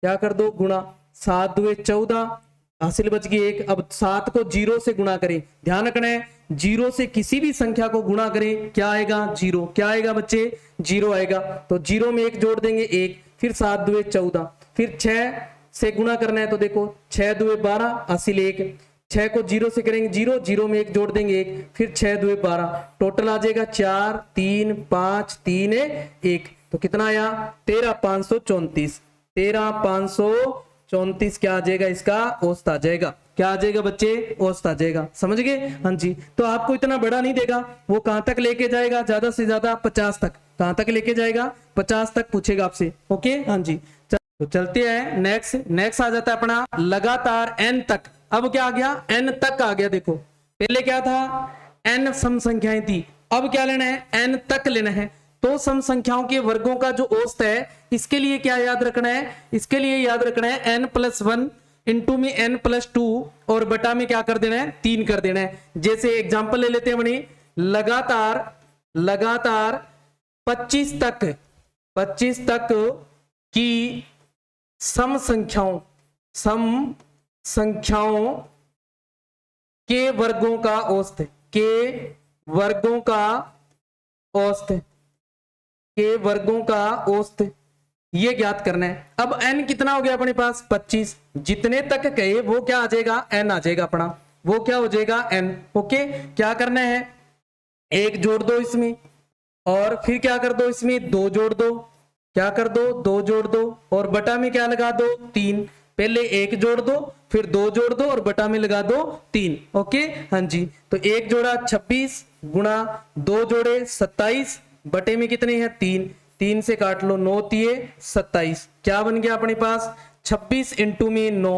क्या कर दो गुणा, 7 × 2 = 14 हासिल बच गई 1। अब 7 को 0 से गुणा करें, ध्यान रखना है 0 से किसी भी संख्या को गुणा करें क्या आएगा 0, क्या आएगा बच्चे 0 आएगा, तो 0 में 1 जोड़ देंगे 1, फिर 7 × 2 = 14, फिर 6 से गुणा करना है तो देखो 6 × 2 = 12 हासिल 1, 6 को 0 से करेंगे 0, 0 में 1 जोड़ देंगे 1, फिर 6 × 2 = 12, टोटल आ जाएगा 4 3 5 3 1, तो कितना आया 13534, 13534 क्या आ जाएगा, इसका औसत आ जाएगा, क्या आ जाएगा बच्चे औसत आ जाएगा, समझ गए हाँ जी। तो आपको इतना बड़ा नहीं देगा, वो कहां तक लेके जाएगा ज्यादा से ज्यादा 50 तक, कहां तक लेके जाएगा 50 तक पूछेगा आपसे। ओके हाँ जी, तो चलते हैं नेक्स्ट आ जाता है अपना लगातार n तक। अब क्या आ गया n तक आ गया, देखो पहले क्या था n सम संख्याएं थी, अब क्या लेना है n तक लेना है, तो सम संख्याओं के वर्गों का जो औसत है इसके लिए क्या याद रखना है, इसके लिए याद रखना है n+1 इंटू में n+2 और बटा में क्या कर देना है 3 कर देना है। जैसे एग्जांपल ले लेते हैं अपनी लगातार 25 तक की सम संख्याओं के वर्गों का औसत ये ज्ञात करना है। अब n कितना हो गया अपने पास 25, जितने तक कहे वो क्या आ जाएगा n आ जाएगा अपना, वो क्या हो जाएगा n। ओके, क्या करना है, एक जोड़ दो इसमें और फिर क्या कर दो इसमें दो जोड़ दो, क्या कर दो दो जोड़ दो और बटा में क्या लगा दो 3। पहले एक जोड़ दो फिर दो जोड़ दो और बटा में लगा दो 3। ओके हाँ जी, तो एक जोड़ा 26 गुणा दो जोड़े 27 बटे में कितने हैं 3, 3 से काट लो 9 तिये 27, क्या बन गया अपने पास 26 इंटू में 9,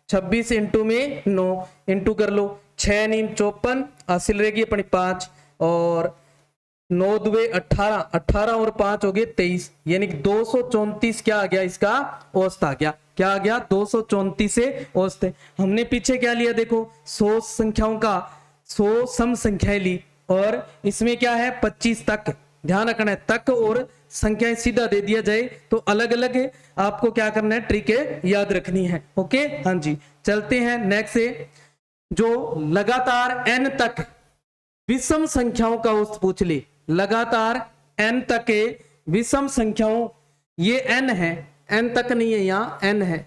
26 इंटू में 9 इंटू कर लो 6 नीम 54, हासिल रहेगी अपनी 5 और 9 दुए 18, 18 और 5 हो गए 23, यानी कि 234 क्या आ गया इसका औसत आ गया, क्या आ गया 234 से औसत। हमने पीछे क्या लिया देखो 100 संख्याओं का 100 सम संख्याएं ली और इसमें क्या है 25 तक, ध्यान रखना है तक और संख्याएं सीधा दे दिया जाए तो अलग अलग आपको क्या करना है ट्रिक याद रखनी है। ओके हाँ जी, चलते हैं नेक्स्ट से, जो लगातार n तक विषम संख्याओं का औसत पूछ ले, लगातार n तक के विषम संख्याओं, ये n है, n तक नहीं है यहाँ n है,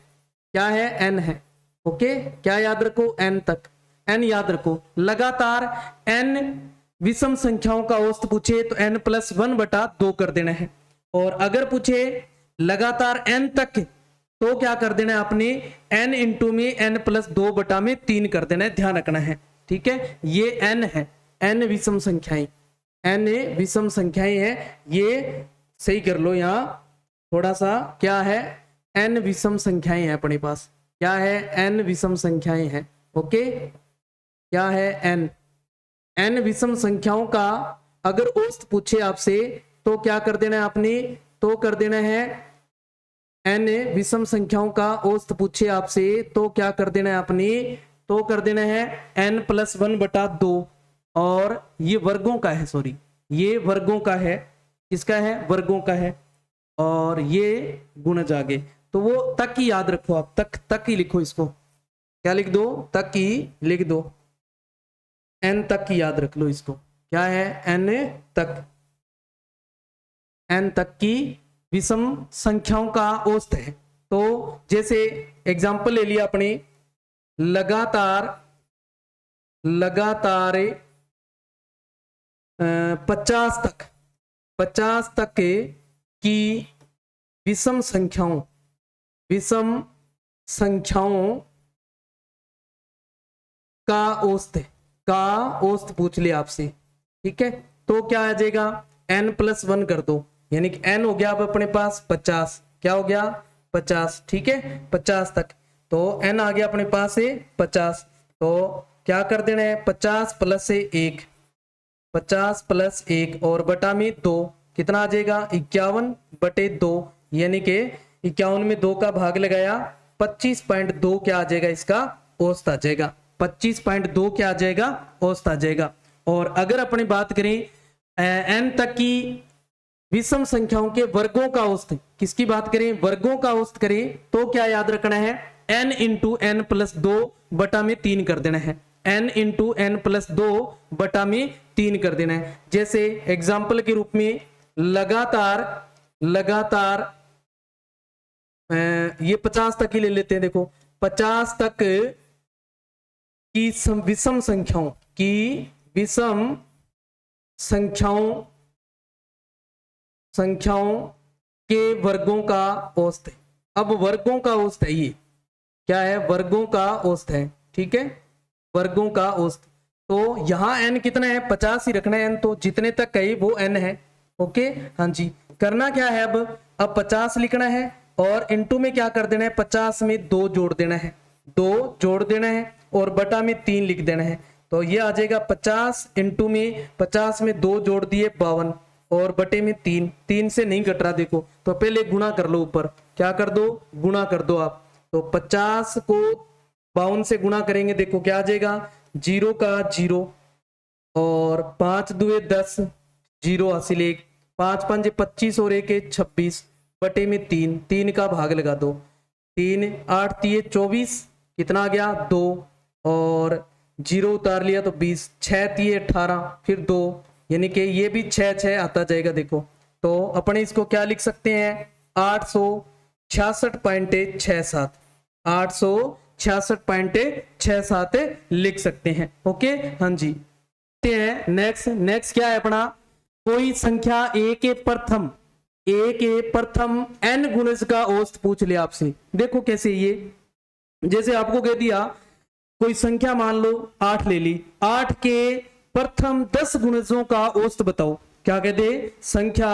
क्या है n है। ओके, क्या याद रखो n तक, n याद रखो। लगातार n विषम संख्याओं का औसत पूछे तो n प्लस 1 बटा 2 कर देना है, और अगर पूछे लगातार n तक तो क्या कर देना है आपने n इंटू में n प्लस 2 बटा में 3 कर देना है, ध्यान रखना है। ठीक है, ये n है, n विषम संख्याएं, n विषम संख्याएं है, ये सही कर लो यहाँ थोड़ा सा, क्या है n विषम संख्याएं है अपने पास, क्या है n विषम संख्याएं है। ओके, क्या है n विषम संख्याओं का अगर औसत पूछे आपसे तो क्या कर देना है आपने, तो कर देना है n विषम संख्याओं का औसत पूछे आपसे तो क्या कर देना है आपने, तो कर देना है n प्लस 1 बटा 2, और ये वर्गों का है, सॉरी ये वर्गों का है, किसका है वर्गों का है, और ये गुणज आगे, तो वो तक ही याद रखो आप, तक ही लिखो इसको, क्या लिख दो तक ही लिख दो, n तक की याद रख लो इसको, क्या है n तक, n तक की विषम संख्याओं का औसत है। तो जैसे एग्जांपल ले लिया अपने, लगातार 50 तक की विषम संख्याओं का औसत पूछ लिया आपसे, ठीक है, तो क्या आ जाएगा n प्लस 1 कर दो, यानी कि n हो गया अब अपने पास 50, क्या हो गया 50, ठीक है 50 तक, तो n आ गया अपने पास से 50, तो क्या कर देना है 50 प्लस 1, 50 प्लस 1 और बटा में 2, कितना आ जाएगा 51 बटे 2, यानी कि 51 में 2 का भाग लगाया 25.2 क्या आ जाएगा इसका औसत आ जाएगा, 25.2 क्या आ जाएगा औसत आ जाएगा। और अगर अपनी बात करें n तक की विषम संख्याओं के वर्गों का औसत, किसकी बात करें वर्गों का औसत करें, तो क्या याद रखना है n इंटू n प्लस 2 बटा में 3 कर देना है, n इंटू n प्लस 2 बटा में 3 कर देना है। जैसे एग्जाम्पल के रूप में लगातार ये 50 तक ही ले लेते हैं, देखो 50 तक की विषम संख्याओं के वर्गों का औसत है। अब वर्गों का औसत है, ये क्या है वर्गों का औसत है, ठीक है वर्गों का औसत, तो यहाँ n कितना है 50 ही रखना है, n तो जितने तक कही वो n है। ओके हाँ जी, करना क्या है अब 50 लिखना है और इंटू में क्या कर देना है 50 में 2 जोड़ देना है, 2 जोड़ देना है और बटा में 3 लिख देना है, तो ये आ जाएगा 50 इंटू में 50 में 2 जोड़ दिए 52 और बटे में 3, 3 से नहीं कट रहा देखो, तो पहले गुणा कर लो, ऊपर क्या कर दो गुणा कर दो आप, तो 50 को 52 से गुणा करेंगे, देखो क्या आ जाएगा 0 का 0 और 5 दुए 10, 0 हासिल 1, 5 5 25 और 1 26 बटे में 3, 3 का भाग लगा दो, 3 8 3 24, कितना आ गया 2 और 0 उतार लिया तो 20, 6 3 18 फिर 2, यानी कि ये भी 6 6 आता जाएगा देखो। तो अपने इसको क्या लिख सकते हैं 866.67 866.67 लिख सकते हैं। ओके, हाँ जी। नेक्स्ट क्या है अपना, कोई संख्या ए के प्रथम n गुणज का औसत पूछ लिया आपसे। देखो कैसे, ये जैसे आपको कह दिया कोई संख्या मान लो 8 ले ली, 8 के प्रथम 10 गुणजों का औसत बताओ। क्या कहते, संख्या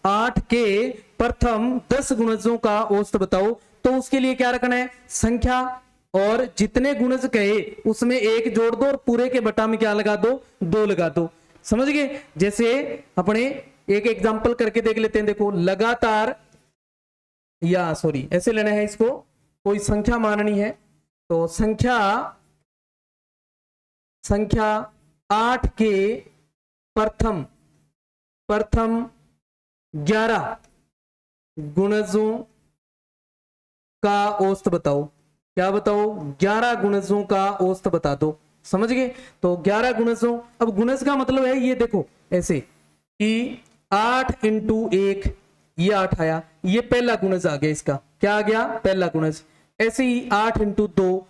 8 के प्रथम 10 गुणजों का औसत बताओ। तो उसके लिए क्या रखना है, संख्या और जितने गुणज कहे उसमें एक जोड़ दो और पूरे के बटा में क्या लगा दो, 2 लगा दो। समझ गए। जैसे अपने एक एग्जांपल करके देख लेते हैं। देखो लगातार, या सॉरी ऐसे लेना है इसको, कोई संख्या माननी है तो संख्या 8 के प्रथम 11 गुणजों का औसत बताओ। क्या बताओ, 11 गुणजों का औसत बता दो। समझ गए। तो 11 गुणजों, अब गुणज का मतलब है ये देखो ऐसे कि 8 इंटू 1 ये 8 आया, ये पहला गुणज आ गया, इसका क्या आ गया, पहला गुणज। ऐसे ही 8 इंटू 2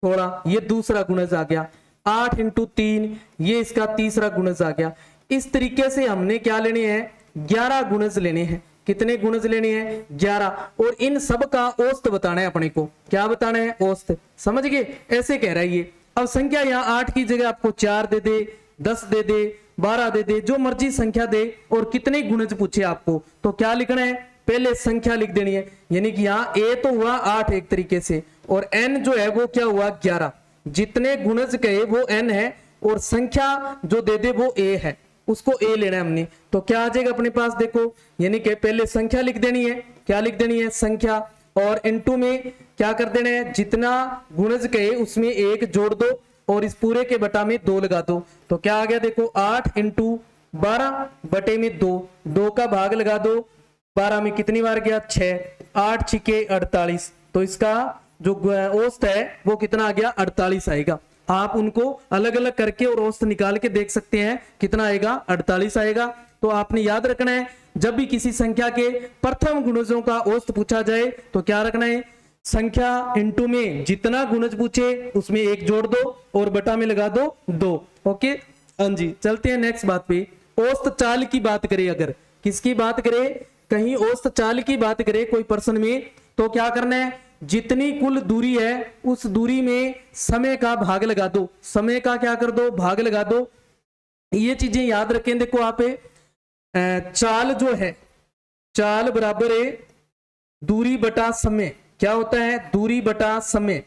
थोड़ा, ये दूसरा गुणज आ गया। 8 इंटू 3 ये इसका तीसरा गुणज आ गया। इस तरीके से हमने क्या लेने हैं, 11 गुणज लेने हैं। कितने गुणज लेने हैं, 11। और इन सब का औसत बताना है अपने को। क्या बताना है, औसत। समझ गए। ऐसे कह रहा है ये। अब संख्या यहाँ 8 की जगह आपको 4 दे दे, 10 दे दे, 12 दे दे, जो मर्जी संख्या दे, और कितने गुणज पूछे आपको, तो क्या लिखना है, पहले संख्या लिख देनी है। यानी कि यहाँ a तो हुआ 8 एक तरीके से, और n जो है वो क्या हुआ, 11। जितने गुणज कहे वो n है, और संख्या जो दे दे वो a है, उसको a लेना है हमने। तो क्या आ जाएगा अपने पास, देखो, यानी कि पहले संख्या लिख देनी है। क्या लिख देनी है, संख्या, और इनटू में क्या कर देना है, जितना गुणज कहे उसमें 1 जोड़ दो, और इस पूरे के बटा में 2 लगा दो। तो क्या आ गया, देखो 8 इंटू 12 बटे में 2 का भाग लगा दो, 12 में कितनी बार गया, 6, 8 छिके 48। तो इसका जो औसत है वो कितना आ गया, 48 आएगा। आप उनको अलग अलग करके और औसत निकाल के देख सकते हैं, कितना आएगा, 48 आएगा। तो आपने याद रखना है, जब भी किसी संख्या के प्रथम गुणजों का औसत पूछा जाए तो क्या रखना है, संख्या इंटू में जितना गुणज पूछे उसमें 1 जोड़ दो, और बटा में लगा दो 2। ओके, हाँ जी। चलते हैं नेक्स्ट बात पे। औसत चाल की बात करें, अगर किसकी बात करें, कहीं औसत चाल की बात करें कोई प्रश्न में, तो क्या करना है, जितनी कुल दूरी है उस दूरी में समय का भाग लगा दो। समय का क्या कर दो, भाग लगा दो। ये चीजें याद रखें। देखो आप चाल जो है, चाल बराबर है दूरी बटा समय। क्या होता है, दूरी बटा समय।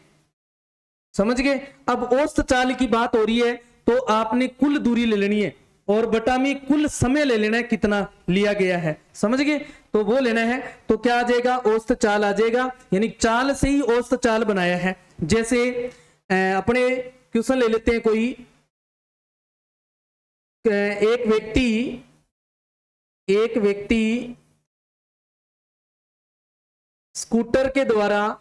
समझ गए। अब औसत चाल की बात हो रही है तो आपने कुल दूरी ले लेनी है, और बटा में कुल समय ले लेना है, कितना लिया गया है। समझ गए। तो वो लेना है, तो क्या आ जाएगा, औसत चाल आ जाएगा। यानी चाल से ही औसत चाल बनाया है। जैसे अपने क्वेश्चन ले लेते हैं, कोई एक व्यक्ति स्कूटर के द्वारा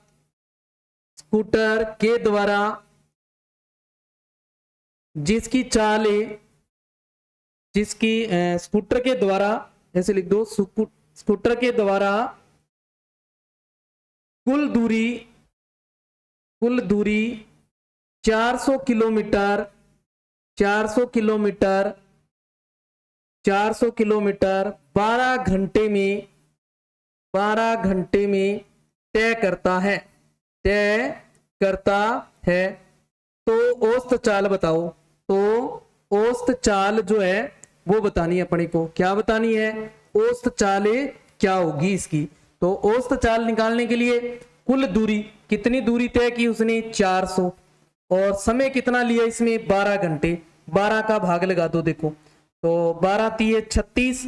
जिसकी चाल है, स्कूटर के द्वारा, ऐसे लिख दो, स्कूटर के द्वारा कुल दूरी 400 किलोमीटर 12 घंटे में तय करता है। तो औसत चाल बताओ। तो औसत चाल जो है वो बतानी है अपने को। क्या बतानी है, औसत चाल क्या होगी इसकी। तो औसत चाल निकालने के लिए कुल दूरी, कितनी दूरी तय की उसने, 400, और समय कितना लिया इसमें, 12 घंटे। 12 का भाग लगा दो। देखो तो 12 तिये 36,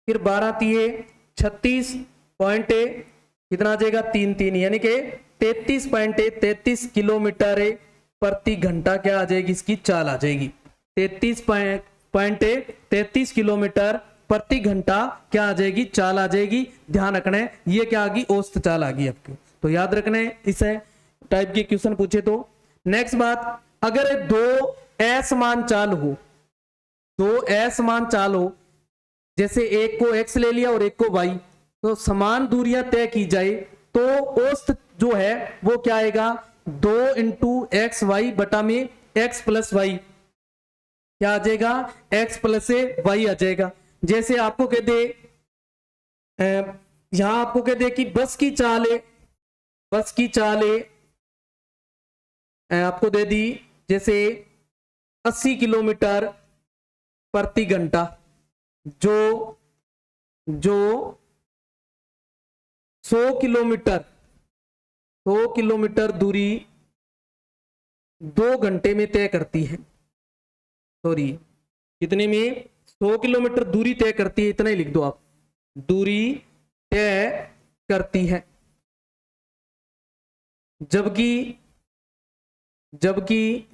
फिर 12 तिये 36 पॉइंट कितना आ जाएगा, 3, यानी कि 33.33 किलोमीटर प्रति घंटा क्या आ जाएगी, इसकी चाल आ जाएगी। 33.33 किलोमीटर प्रति घंटा क्या आ जाएगी, चाल आ जाएगी। ध्यान रखना है, ये क्या आ गई, औसत चाल आ गई आपकी। तो याद रखना है, इस टाइप के क्वेश्चन पूछे तो। नेक्स्ट बात, अगर 2 असमान चाल हो, जैसे एक को x ले लिया और एक को y, तो समान दूरियां तय की जाए तो औसत जो है वो क्या आएगा, 2 इंटू एक्स वाई बटा में एक्स प्लस वाई, क्या आ जाएगा, एक्स प्लस से वाई आ जाएगा। जैसे आपको कह दे, यहां आपको कह दे कि बस की चाल आपको दे दी जैसे 80 किलोमीटर प्रति घंटा, जो 100 किलोमीटर दूरी 2 घंटे में तय करती है। सॉरी, कितने में, 100 किलोमीटर दूरी तय करती है, इतना ही लिख दो आप, दूरी तय करती है। जबकि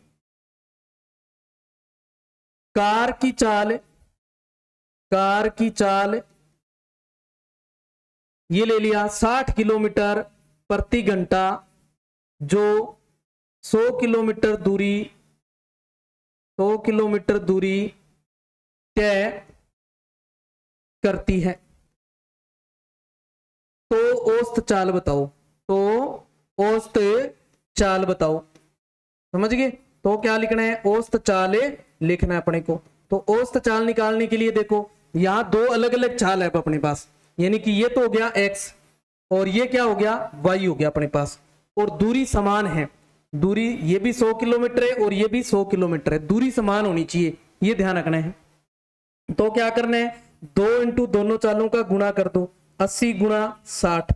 कार की चाल ये ले लिया 60 किलोमीटर प्रति घंटा, जो 100 किलोमीटर दूरी तय करती है। तो औसत चाल बताओ, समझ गए। तो क्या लिखना है, औसत चाल लिखना है अपने को। तो औसत चाल निकालने के लिए देखो, यहां 2 अलग अलग चाल है अपने पास, यानी कि ये तो हो गया x और ये क्या हो गया, y हो गया अपने पास, और दूरी समान है। दूरी ये भी 100 किलोमीटर है और ये भी 100 किलोमीटर है, दूरी समान होनी चाहिए, ये ध्यान रखना है। तो क्या करना है, 2 इंटू दोनों चालों का गुणा कर दो, 80 गुणा 60,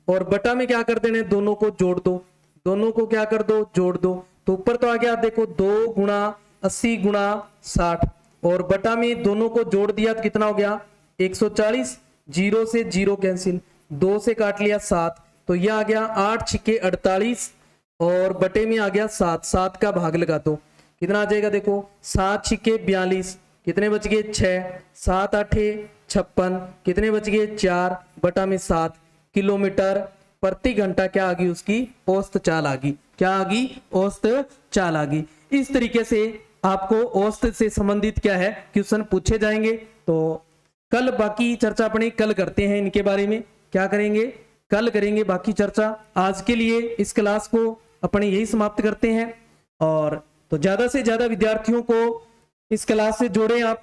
और बटा में क्या कर देना, दोनों को जोड़ दो, जोड़ दो। तो ऊपर तो आ गया देखो 2 गुणा 80 गुणा 60, और बटा में दोनों को जोड़ दिया तो कितना हो गया, 140, 0 से 0 कैंसिल, 2 से काट लिया 7, तो यह आ गया 8 छिके 48, और बटे में आ गया 7, 7 का भाग लगा दो, कितना आ जाएगा देखो, 7 छिके 42, कितने बच गए 6, 7 8 56, कितने बच गए 4, बटा में 7 किलोमीटर प्रति घंटा क्या आ गई, उसकी औसत चाल आ गई। क्या आ गई, औसत चाल आ गई। इस तरीके से आपको औसत से संबंधित क्या है क्वेश्चन पूछे जाएंगे। तो कल बाकी चर्चा अपने कल करते हैं, इनके बारे में क्या करेंगे, कल करेंगे बाकी चर्चा। आज के लिए इस क्लास को अपने यही समाप्त करते हैं, और तो ज्यादा से ज्यादा विद्यार्थियों को इस क्लास से जोड़ें आप।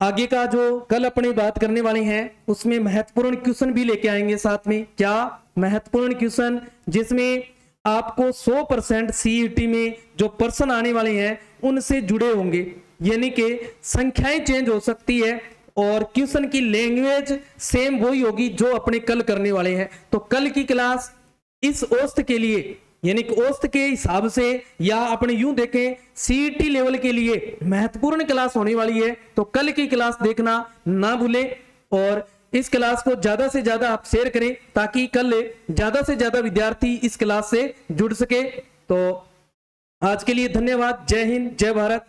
आगे का जो कल अपनी बात करने वाले हैं उसमें महत्वपूर्ण क्वेश्चन भी लेके आएंगे साथ में। क्या महत्वपूर्ण क्वेश्चन, जिसमें आपको 100% सीईटी में जो प्रश्न आने वाले हैं उनसे जुड़े होंगे, यानी कि संख्याएं चेंज हो सकती है और क्वेश्चन की लैंग्वेज सेम वही होगी जो अपने कल करने वाले हैं। तो कल की क्लास इस औसत के लिए, यानी कि औसत के हिसाब से, या अपने यूं देखें सीईटी लेवल के लिए महत्वपूर्ण क्लास होने वाली है। तो कल की क्लास देखना ना भूलें, और इस क्लास को ज्यादा से ज्यादा आप शेयर करें ताकि कल ज्यादा से ज्यादा विद्यार्थी इस क्लास से जुड़ सके। तो आज के लिए धन्यवाद। जय हिंद, जय भारत।